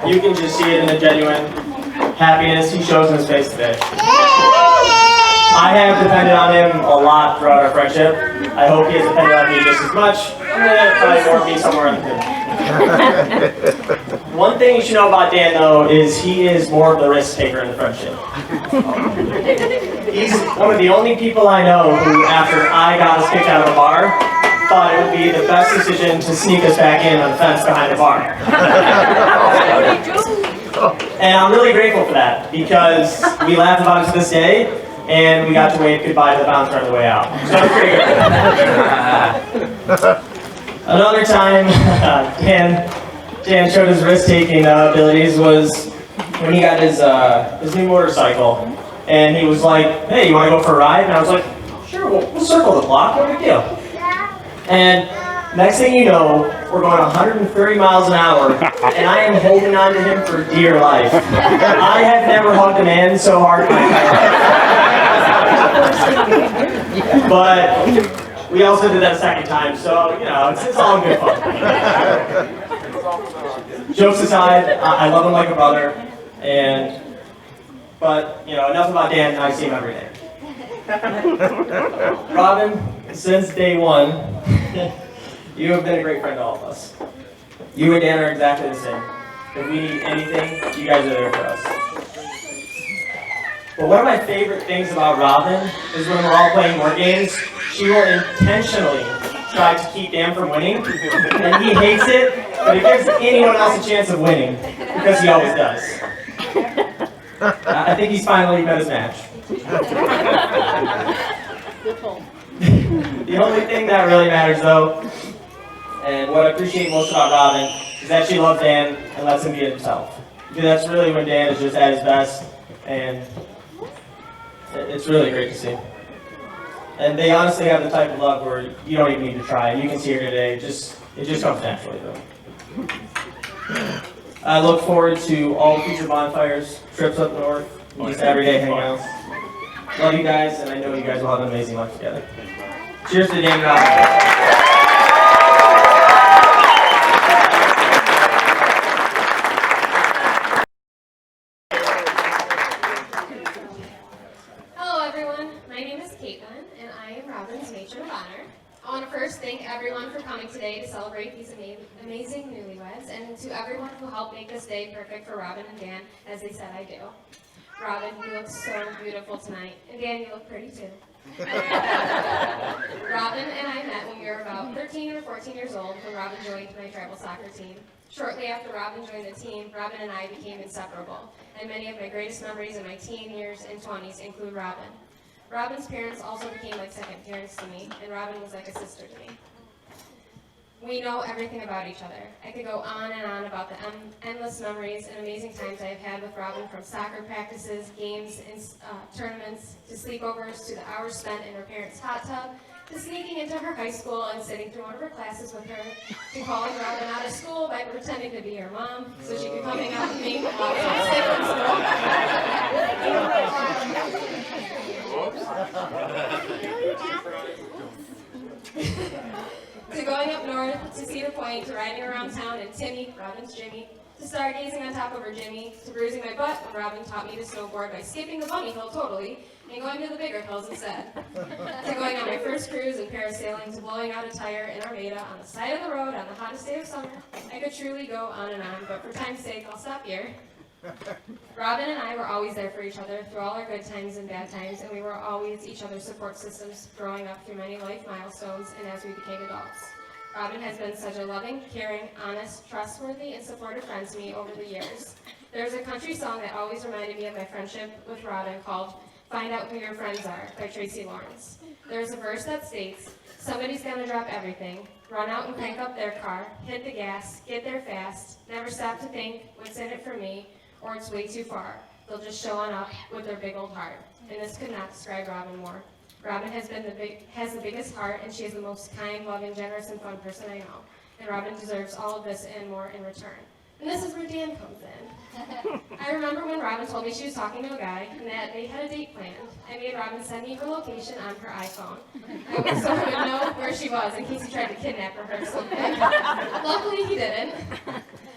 You can just see it in the genuine happiness he shows in his face today. I have depended on him a lot throughout our friendship. I hope he has depended on me just as much. Probably more me somewhere in the middle. One thing you should know about Dan, though, is he is more of the risk taker in the friendship. He's one of the only people I know who, after I got us kicked out of a bar, thought it would be the best decision to sneak us back in on the fence behind the bar. And I'm really grateful for that, because we laugh about it to this day, and we got to wave goodbye to the bouncer on the way out. So I'm pretty good. Another time Dan showed his risk-taking abilities was when he got his new motorcycle, and he was like, "Hey, you want to go for a ride?" And I was like, "Sure, we'll circle the block, no big deal." And next thing you know, we're going 130 miles an hour, and I am holding on to him for dear life. I have never hugged a man so hard in my entire life. But we also did that a second time, so, you know, it's all good fun. Jokes aside, I love him like a brother, but, you know, enough about Dan, I see him every day. Robin, since day one, you have been a great friend to all of us. You and Dan are exactly the same. If we need anything, you guys are there for us. But one of my favorite things about Robin is when we're all playing war games, she will intentionally try to keep Dan from winning, and he hates it, but it gives anyone else a chance of winning, because he always does. I think he's finally met his match. The only thing that really matters, though, and what I appreciate most about Robin, is that she loves Dan and lets him be himself. Because that's really when Dan is just at his best, and it's really great to see. And they honestly have the type of love where you don't even need to try. You can see her today. It just comes naturally, though. I look forward to all future bonfires, trips up north, and just everyday hangouts. Love you guys, and I know you guys will have an amazing life together. Cheers to Dan and Robin. Thank everyone for coming today to celebrate these amazing newlyweds, and to everyone who helped make this day perfect for Robin and Dan, as they said I do. Robin, you look so beautiful tonight, and Dan, you look pretty too. Robin and I met when we were about 13 or 14 years old when Robin joined my tribal soccer team. Shortly after Robin joined the team, Robin and I became inseparable, and many of my greatest memories in my teen years and 20s include Robin. Robin's parents also became like second parents to me, and Robin was like a sister to me. We know everything about each other. I could go on and on about the endless memories and amazing times I have had with Robin, from soccer practices, games, and tournaments, to sleepovers, to the hours spent in her parents' hot tub, to sneaking into her high school and sitting through one of her classes with her, to calling Robin out of school by pretending to be her mom so she could come hang out with me while I was sick from school. To going up north, to Cedar Point, to riding around town in Timmy, Robin's Jimmy, to stargazing on top of her Jimmy, to bruising my butt when Robin taught me to snowboard by skipping the bunny hill totally and going to the bigger hills instead. To going on my first cruise and parasailing, to blowing out a tire in Armada on the side of the road on the hottest day of summer. I could truly go on and on, but for time's sake, I'll stop here. Robin and I were always there for each other through all our good times and bad times, and we were always each other's support systems growing up through many life milestones and as we became adults. Robin has been such a loving, caring, honest, trustworthy, and supportive friend to me over the years. There's a country song that always reminded me of my friendship with Robin called "Find Out Who Your Friends Are" by Tracy Lawrence. There's a verse that states, "Somebody's gonna drop everything, run out and crank up their car, hit the gas, get there fast, never stop to think what's in it for me, or it's way too far. They'll just show on up with their big old heart." And this could not describe Robin more. Robin has the biggest heart, and she is the most kind, loving, generous, and fun person I know. And Robin deserves all of this and more in return. And this is where Dan comes in. I remember when Robin told me she was talking to a guy and that they had a date planned. I made Robin send me her location on her iPhone, so he would know where she was in case he tried to kidnap her or something. Luckily, he didn't.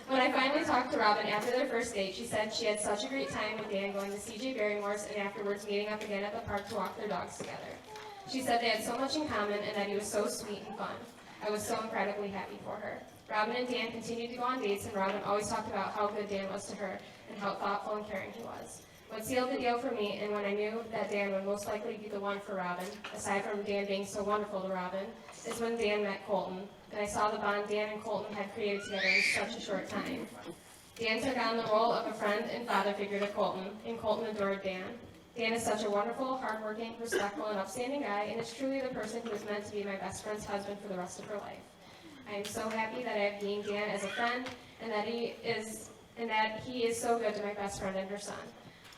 When when I finally talked to Robin after their first date, she said she had such a great time with Dan going to CJ Barrymore's and afterwards meeting up again at the park to walk their dogs together. She said they had so much in common and that he was so sweet and fun. I was so incredibly happy for her. Robin and Dan continued to go on dates, and Robin always talked about how good Dan was to her and how thoughtful and caring he was. What sealed the deal for me, and when I knew that Dan would most likely be the one for Robin, aside from Dan being so wonderful to Robin, is when Dan met Colton, and I saw the bond Dan and Colton had created together in such a short time. Dan took on the role of a friend and father figure to Colton, and Colton adored Dan. Dan is such a wonderful, hardworking, respectful, and upstanding guy, and is truly the person who is meant to be my best friend's husband for the rest of her life. I am so happy that I have gained Dan as a friend, and that he is so good to my best friend and her son.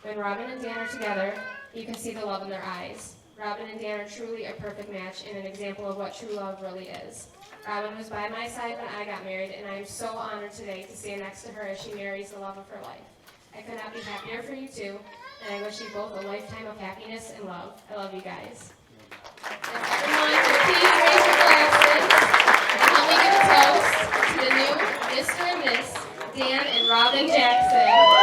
When Robin and Dan are together, you can see the love in their eyes. Robin and Dan are truly a perfect match and an example of what true love really is. Robin was by my side when I got married, and I am so honored today to stand next to her as she marries the love of her life. I could not be happier for you two, and I wish you both a lifetime of happiness and love. I love you guys. And everyone, please raise your glasses and help me give a toast to the new Mr. and Miss Dan and Robin Jackson.